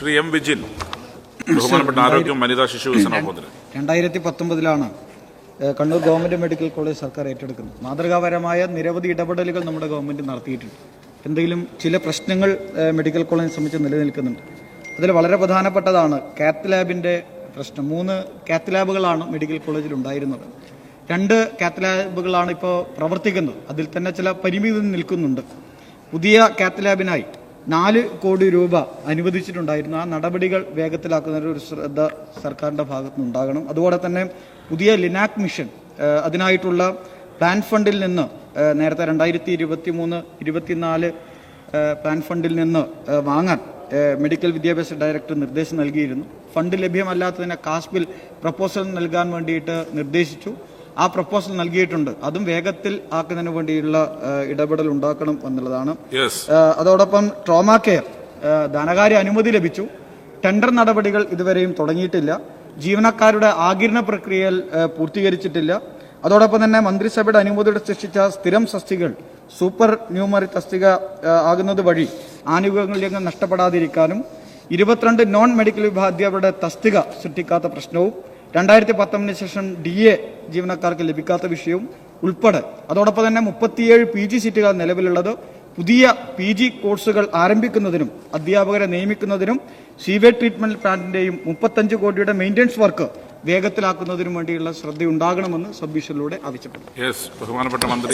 Shri M Vijin, ബഹുമാനപ്പെട്ട ആരോഗ്യം വനിതാ ശിശു വികസന വകുപ്പ്. 2019 കണ്ണൂർ ഗവൺമെന്റ് മെഡിക്കൽ കോളേജ് സർക്കാർ ഏറ്റെടുക്കുന്നത്. മാതൃകാപരമായ നിരവധി ഇടപെടലുകൾ നമ്മുടെ ഗവൺമെന്റ് നടത്തിയിട്ടുണ്ട്. എന്തെങ്കിലും ചില പ്രശ്നങ്ങൾ മെഡിക്കൽ കോളേജിനെ സംബന്ധിച്ച് നിലനിൽക്കുന്നുണ്ട്. അതിൽ വളരെ പ്രധാനപ്പെട്ടതാണ് കാത്ത് ലാബിന്റെ പ്രശ്നം. 3 കാത്ത് ലാബുകളാണ് മെഡിക്കൽ കോളേജിൽ ഉണ്ടായിരുന്നത്. 2 കാത്ത് ലാബുകളാണ് ഇപ്പോൾ പ്രവർത്തിക്കുന്നത്. അതിൽ തന്നെ ചില പരിമിതി നിൽക്കുന്നുണ്ട്. പുതിയ കാത്ത് ലാബിനായി 4 കോടി രൂപ അനുവദിച്ചിട്ടുണ്ടായിരുന്നു. ആ നടപടികൾ വേഗത്തിലാക്കുന്നതിന് ഒരു ശ്രദ്ധ സർക്കാരിൻ്റെ ഭാഗത്തു നിന്നുണ്ടാകണം. അതുപോലെ തന്നെ പുതിയ ലിനാക് മിഷൻ അതിനായിട്ടുള്ള പ്ലാൻ ഫണ്ടിൽ നിന്ന് നേരത്തെ 2023-24 പ്ലാൻ ഫണ്ടിൽ നിന്ന് വാങ്ങാൻ മെഡിക്കൽ വിദ്യാഭ്യാസ ഡയറക്ടർ നിർദ്ദേശം നൽകിയിരുന്നു. ഫണ്ട് ലഭ്യമല്ലാത്തതിനെ കാസ്പിൽ പ്രപ്പോസൽ നൽകാൻ വേണ്ടിയിട്ട് നിർദ്ദേശിച്ചു. ആ പ്രപ്പോസൽ നൽകിയിട്ടുണ്ട്. അതും വേഗത്തിൽ ആക്കുന്നതിന് വേണ്ടിയുള്ള ഇടപെടൽ ഉണ്ടാക്കണം എന്നുള്ളതാണ്. അതോടൊപ്പം ട്രോമാ കെയർ ധനകാര്യ അനുമതി ലഭിച്ചു. ടെൻഡർ നടപടികൾ ഇതുവരെയും തുടങ്ങിയിട്ടില്ല. ജീവനക്കാരുടെ ആഗിരണ പ്രക്രിയയിൽ പൂർത്തീകരിച്ചിട്ടില്ല. അതോടൊപ്പം തന്നെ മന്ത്രിസഭയുടെ അനുമതിയോടെ സൃഷ്ടിച്ച സ്ഥിരം തസ്തികകൾ സൂപ്പർ ന്യൂമറി തസ്തിക ആകുന്നത് വഴി ആനുകൂല്യങ്ങൾ നഷ്ടപ്പെടാതിരിക്കാനും 22 നോൺ മെഡിക്കൽ വിഭാഗങ്ങളുടെ തസ്തിക സൃഷ്ടിക്കാത്ത പ്രശ്നവും 2019 ശേഷം DA ജീവനക്കാർക്ക് ലഭിക്കാത്ത വിഷയവും ഉൾപ്പെടെ, അതോടൊപ്പം തന്നെ 37 PG സീറ്റുകൾ നിലവിലുള്ളത് പുതിയ PG കോഴ്സുകൾ ആരംഭിക്കുന്നതിനും അധ്യാപകരെ നിയമിക്കുന്നതിനും സീവേജ് ട്രീറ്റ്മെന്റ് പ്ലാന്റിന്റെയും 35 കോടിയുടെ മെയിൻ്റനൻസ് വർക്ക് വേഗത്തിലാക്കുന്നതിനും വേണ്ടിയുള്ള ശ്രദ്ധയുണ്ടാകണമെന്ന് സബ്മിഷനിലൂടെ ആവശ്യപ്പെട്ടു.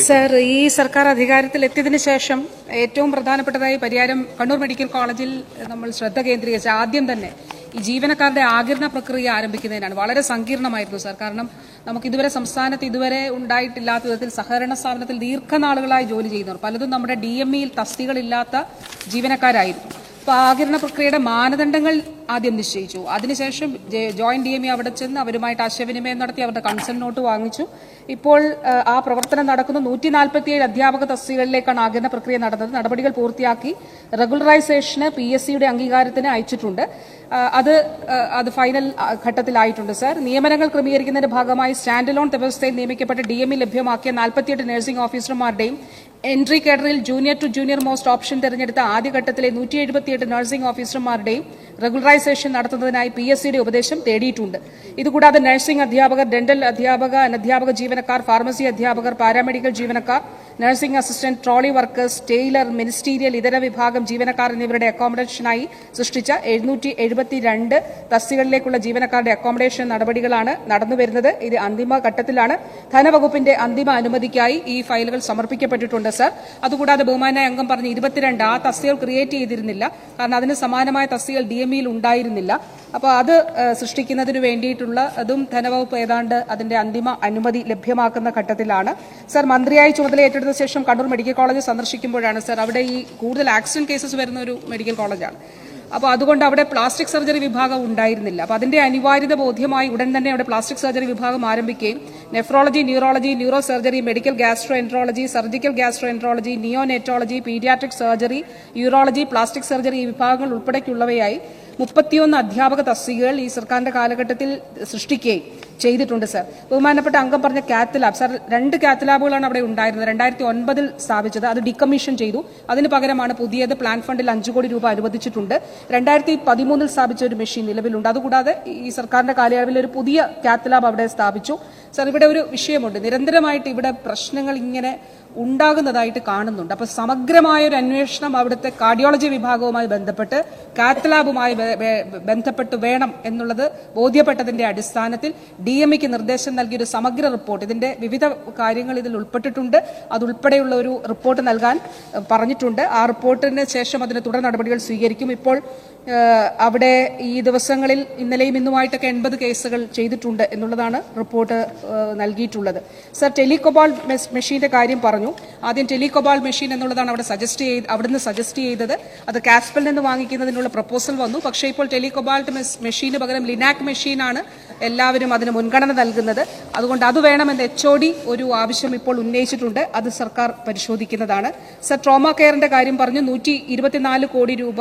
സർ, ഈ സർക്കാർ അധികാരത്തിൽ എത്തിയതിനു ശേഷം ഏറ്റവും പ്രധാനപ്പെട്ടതായി പരിയാരം കണ്ണൂർ മെഡിക്കൽ കോളേജിൽ നമ്മൾ ശ്രദ്ധ കേന്ദ്രീകരിച്ച ആദ്യം തന്നെ ഈ ജീവനക്കാരുടെ ആഗിരണ പ്രക്രിയ ആരംഭിക്കുന്നതിനാണ്. വളരെ സങ്കീർണമായിരുന്നു സർ. കാരണം നമുക്ക് ഇതുവരെ സംസ്ഥാനത്ത് ഇതുവരെ ഉണ്ടായിട്ടില്ലാത്ത വിധത്തിൽ സഹകരണ സ്ഥാപനത്തിൽ ദീർഘനാളുകളായി ജോലി ചെയ്യുന്നവർ പലതും നമ്മുടെ DMEയിൽ തസ്തികളില്ലാത്ത ജീവനക്കാരായിരുന്നു. അപ്പോൾ ആഗിരണ പ്രക്രിയയുടെ മാനദണ്ഡങ്ങൾ ആദ്യം നിശ്ചയിച്ചു. അതിനുശേഷം ജോയിന്റ് DME അവിടെ ചെന്ന് അവരുമായിട്ട് ആശയവിനിമയം നടത്തി അവരുടെ കൺസെന്റ് നോട്ട് വാങ്ങിച്ചു. ഇപ്പോൾ ആ പ്രവർത്തനം നടക്കുന്നു. 147 അധ്യാപക തസ്തികകളിലേക്കാണ് ആഗിരണ പ്രക്രിയ നടന്നത്. നടപടികൾ പൂർത്തിയാക്കി റെഗുലറൈസേഷന് PSCയുടെ അംഗീകാരത്തിന് അയച്ചിട്ടുണ്ട്. അത് ഫൈനൽ ഘട്ടത്തിലായിട്ടുണ്ട് സർ. നിയമനങ്ങൾ ക്രമീകരിക്കുന്നതിന്റെ ഭാഗമായി സ്റ്റാൻഡ് ലോൺ വ്യവസ്ഥയിൽ നിയമിക്കപ്പെട്ട DME ലഭ്യമാക്കിയ 48 നഴ്സിംഗ് ഓഫീസർമാരുടെയും എൻട്രി കേഡറിൽ junior to junior most option തെരഞ്ഞെടുത്ത ആദ്യഘട്ടത്തിലെ 178 നഴ്സിംഗ് ഓഫീസർമാരുടെയും റെഗുലറൈസേഷൻ നടത്തുന്നതിനായി PSCയുടെ ഉപദേശം തേടിയിട്ടുണ്ട്. ഇതുകൂടാതെ നഴ്സിംഗ് അധ്യാപകർ, ഡെന്റൽ അധ്യാപക, അനധ്യാപക ജീവനക്കാർ, ഫാർമസി അധ്യാപകർ, പാരാമെഡിക്കൽ ജീവനക്കാർ, nursing assistant, trolley workers, Taylor, ministerial ഇതര വിഭാഗം ജീവനക്കാർ എന്നിവരുടെ അക്കോമഡേഷനായി സൃഷ്ടിച്ച 772 തസ്തികളിലേക്കുള്ള ജീവനക്കാരുടെ അക്കോമഡേഷൻ നടപടികളാണ് നടന്നുവരുന്നത്. ഇത് അന്തിമ ഘട്ടത്തിലാണ്. ധനവകുപ്പിന്റെ അന്തിമ അനുമതിക്കായി ഈ ഫയലുകൾ സമർപ്പിക്കപ്പെട്ടിട്ടുണ്ട് സർ. അതുകൂടാതെ ബഹുമാനായ അംഗം പറഞ്ഞ് 22 ആ തസ്തികൾ ക്രിയേറ്റ് ചെയ്തിരുന്നില്ല. കാരണം അതിന് സമാനമായ തസ്തികൾ DMEയിൽ ഉണ്ടായിരുന്നില്ല. അപ്പോൾ അത് സൃഷ്ടിക്കുന്നതിന് വേണ്ടിയിട്ടുള്ള അതും ധനവകുപ്പ് ഏതാണ്ട് അതിന്റെ അന്തിമ അനുമതി ലഭ്യമാക്കുന്ന ഘട്ടത്തിലാണ് സർ. മന്ത്രിയായി ചുമതല ഏറ്റെടുത്ത ശേഷം കണ്ണൂർ മെഡിക്കൽ കോളേജ് സന്ദർശിക്കുമ്പോഴാണ് സർ അവിടെ ഈ കൂടുതൽ ആക്സിഡന്റ് കേസസ് വരുന്ന ഒരു മെഡിക്കൽ കോളേജാണ്. അപ്പോൾ അതുകൊണ്ട് അവിടെ പ്ലാസ്റ്റിക് സർജറി വിഭാഗം ഉണ്ടായിരുന്നില്ല. അപ്പോൾ അതിന്റെ അനിവാര്യത ബോധ്യമായി ഉടൻ തന്നെ അവിടെ പ്ലാസ്റ്റിക് സർജറി വിഭാഗം ആരംഭിക്കുകയും nephrology, neurology, neuro surgery, medical gastro enterology, surgical gastro enterology, neonatology, paediatric surgery, urology, plastic surgery ഈ വിഭാഗങ്ങൾ ഉൾപ്പെടെയുള്ളവയായി 31 അധ്യാപക തസ്തികകൾ ഈ സർക്കാരിന്റെ കാലഘട്ടത്തിൽ സൃഷ്ടിക്കുകയും ചെയ്തിട്ടുണ്ട് സർ. ബഹുമാനപ്പെട്ട അംഗം പറഞ്ഞ കാത്ത് ലാബ് സർ, 2 കാത്ത് ലാബുകളാണ് അവിടെ ഉണ്ടായിരുന്നത്. 2009 സ്ഥാപിച്ചത്. അത് ഡിക്കമ്മീഷൻ ചെയ്തു. അതിന് പകരമാണ് പുതിയത് പ്ലാൻ ഫണ്ടിൽ 5 കോടി രൂപ അനുവദിച്ചിട്ടുണ്ട്. 2013 സ്ഥാപിച്ച ഒരു മെഷീൻ നിലവിലുണ്ട്. അതുകൂടാതെ ഈ സർക്കാരിന്റെ കാലയളവിൽ ഒരു പുതിയ കാത്ത് ലാബ് അവിടെ സ്ഥാപിച്ചു സർ. ഇവിടെ ഒരു വിഷയമുണ്ട്. നിരന്തരമായിട്ട് ഇവിടെ പ്രശ്നങ്ങൾ ഇങ്ങനെ ഉണ്ടാകുന്നതായിട്ട് കാണുന്നുണ്ട്. അപ്പോൾ സമഗ്രമായ ഒരു അന്വേഷണം അവിടുത്തെ കാർഡിയോളജി വിഭാഗവുമായി ബന്ധപ്പെട്ട് കാത്ത് ലാബുമായി ബന്ധപ്പെട്ട് വേണം എന്നുള്ളത് ബോധ്യപ്പെട്ടതിന്റെ അടിസ്ഥാനത്തിൽ DMEക്ക് നിർദ്ദേശം നൽകിയൊരു സമഗ്ര റിപ്പോർട്ട്, ഇതിന്റെ വിവിധ കാര്യങ്ങൾ ഇതിൽ ഉൾപ്പെട്ടിട്ടുണ്ട്, അതുൾപ്പെടെയുള്ള ഒരു റിപ്പോർട്ട് നൽകാൻ പറഞ്ഞിട്ടുണ്ട്. ആ റിപ്പോർട്ടിന് ശേഷം അതിന് തുടർ നടപടികൾ സ്വീകരിക്കും. ഇപ്പോൾ അവിടെ ഈ ദിവസങ്ങളിൽ ഇന്നലെയും ഇന്നുമായിട്ടൊക്കെ 80 കേസുകൾ ചെയ്തിട്ടുണ്ട് എന്നുള്ളതാണ് റിപ്പോർട്ട് നൽകിയിട്ടുള്ളത് സർ. ടെലികോബാൾ മെഷീന്റെ കാര്യം പറഞ്ഞു. ആദ്യം ടെലികോബാൾ മെഷീൻ എന്നുള്ളതാണ് അവിടുന്ന് സജസ്റ്റ് ചെയ്തത്. അത് കാസ്പിൽ നിന്ന് വാങ്ങിക്കുന്നതിനുള്ള പ്രപ്പോസൽ വന്നു. പക്ഷേ ഇപ്പോൾ ടെലികോബാൾട്ട് മെഷീന് പകരം ലിനാക് മെഷീനാണ് എല്ലാവരും അതിന് മുൻഗണന നൽകുന്നത്. അതുകൊണ്ട് അത് വേണമെന്ന് HOD ഒരു ആവശ്യം ഇപ്പോൾ ഉന്നയിച്ചിട്ടുണ്ട്. അത് സർക്കാർ പരിശോധിക്കുന്നതാണ് സർ. ട്രോമാ കെയറിന്റെ കാര്യം പറഞ്ഞു. 124 കോടി രൂപ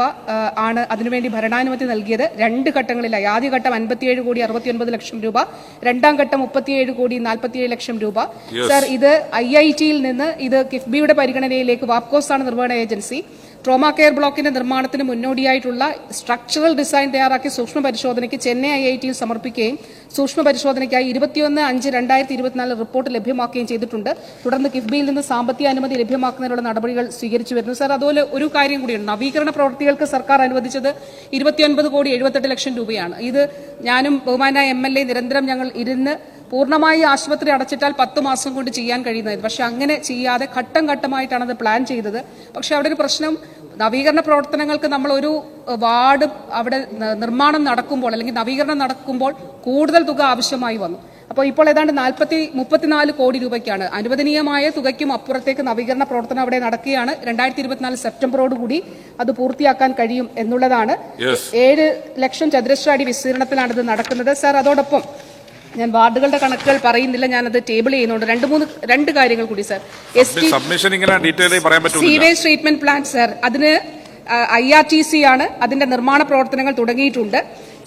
ആണ് അതിനുവേണ്ടി ഭരണാനുമതി നൽകിയത്. 2 ഘട്ടങ്ങളിലായി. ആദ്യഘട്ടം 57 കോടി 69 ലക്ഷം രൂപ, രണ്ടാം ഘട്ടം 37 കോടി 47 ലക്ഷം രൂപ സർ. ഇത് IITയിൽ നിന്ന് ഇത് കിഫ്ബിയുടെ പരിഗണനയിലേക്ക്, വാപ്കോസ് ആണ് നിർവഹണ ഏജൻസി, ട്രോമാ കെയർ ബ്ലോക്കിന്റെ നിർമ്മാണത്തിന് മുന്നോടിയായിട്ടുള്ള സ്ട്രക്ചറൽ ഡിസൈൻ തയ്യാറാക്കി സൂക്ഷ്മ പരിശോധനയ്ക്ക് ചെന്നൈ IIT സമർപ്പിക്കുകയും സൂക്ഷ്മ പരിശോധനയ്ക്കായി 21/5/2024 റിപ്പോർട്ട് ലഭ്യമാക്കുകയും ചെയ്തിട്ടുണ്ട്. തുടർന്ന് കിഫ്ബിയിൽ നിന്ന് സാമ്പത്തിക അനുമതി ലഭ്യമാക്കുന്നതിനുള്ള നടപടികൾ സ്വീകരിച്ചു വരുന്നു. സർ, അതുപോലെ ഒരു കാര്യം കൂടിയുണ്ട്. നവീകരണ പ്രവൃത്തികൾക്ക് സർക്കാർ അനുവദിച്ചത് 29,78,00,000 രൂപയാണ്. ഇത് ഞാനും ബഹുമാനായ MLA നിരന്തരം ഞങ്ങൾ ഇരുന്ന് പൂർണ്ണമായി ആശുപത്രി അടച്ചിട്ടാൽ 10 മാസം കൊണ്ട് ചെയ്യാൻ കഴിയുന്നത്. പക്ഷെ അങ്ങനെ ചെയ്യാതെ ഘട്ടം ഘട്ടമായിട്ടാണ് അത് പ്ലാൻ ചെയ്തത്. പക്ഷെ അവിടെ ഒരു പ്രശ്നം, നവീകരണ പ്രവർത്തനങ്ങൾക്ക് നമ്മൾ ഒരു വാർഡ് അവിടെ നിർമ്മാണം നടക്കുമ്പോൾ അല്ലെങ്കിൽ നവീകരണം നടക്കുമ്പോൾ കൂടുതൽ തുക ആവശ്യമായി വന്നു. അപ്പോൾ ഇപ്പോൾ ഏതാണ്ട് 34 കോടി രൂപയ്ക്കാണ് അനുവദനീയമായ തുകയ്ക്കും അപ്പുറത്തേക്ക് നവീകരണ പ്രവർത്തനം അവിടെ നടക്കുകയാണ്. 2024 സെപ്റ്റംബറോടുകൂടി അത് പൂർത്തിയാക്കാൻ കഴിയും എന്നുള്ളതാണ്. 7 ലക്ഷം ചതുരശ്ര അടി വിസ്തീർണത്തിലാണ് ഇത് നടക്കുന്നത്. സർ, അതോടൊപ്പം ഞാൻ വാർഡുകളുടെ കണക്കുകൾ പറയുന്നില്ല, ഞാനത് ടേബിൾ ചെയ്യുന്നുണ്ട്. രണ്ട് കാര്യങ്ങൾ കൂടി sir. Sewage treatment plant sir, അതിന് IRTC ആണ് അതിന്റെ നിർമ്മാണ പ്രവർത്തനങ്ങൾ തുടങ്ങിയിട്ടുണ്ട്.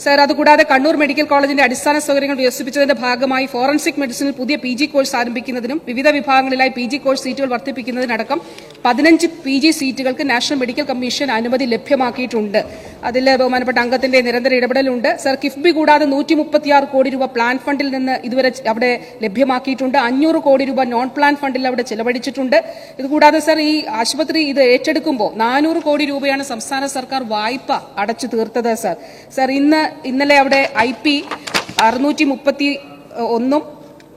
സർ, അതുകൂടാതെ കണ്ണൂർ മെഡിക്കൽ കോളേജിന്റെ അടിസ്ഥാന സൗകര്യങ്ങൾ വികസിപ്പിച്ചതിന്റെ ഭാഗമായി ഫോറൻസിക് മെഡിസിനിൽ പുതിയ PG കോഴ്സ് ആരംഭിക്കുന്നതിനും വിവിധ വിഭാഗങ്ങളിലായി PG കോഴ്സ് സീറ്റുകൾ വർദ്ധിപ്പിക്കുന്നതിനടക്കം 15 PG സീറ്റുകൾക്ക് നാഷണൽ മെഡിക്കൽ കമ്മീഷൻ അനുമതി ലഭ്യമാക്കിയിട്ടുണ്ട്. അതിൽ ബഹുമാനപ്പെട്ട അംഗത്തിന്റെ നിരന്തര ഇടപെടലുണ്ട്. സർ, കിഫ്ബി കൂടാതെ 136 കോടി രൂപ പ്ലാൻ ഫണ്ടിൽ നിന്ന് ഇതുവരെ അവിടെ ലഭ്യമാക്കിയിട്ടുണ്ട്. 500 കോടി രൂപ നോൺ പ്ലാൻ ഫണ്ടിൽ അവിടെ ചെലവഴിച്ചിട്ടുണ്ട്. ഇതുകൂടാതെ സർ, ഈ ആശുപത്രി ഇത് ഏറ്റെടുക്കുമ്പോൾ 400 കോടി രൂപയാണ് സംസ്ഥാന സർക്കാർ വായ്പ അടച്ചു തീർത്തത്. സർ, ഇന്നലെ അവിടെ IP 631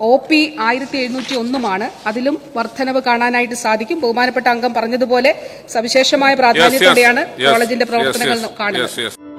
OP 1701 അതിലും വർധനവ് കാണാനായിട്ട് സാധിക്കും. ബഹുമാനപ്പെട്ട അംഗം പറഞ്ഞതുപോലെ സവിശേഷമായ പ്രാധാന്യത്തോടെയാണ് കോളേജിന്റെ പ്രവർത്തനങ്ങൾ കാണുന്നത്.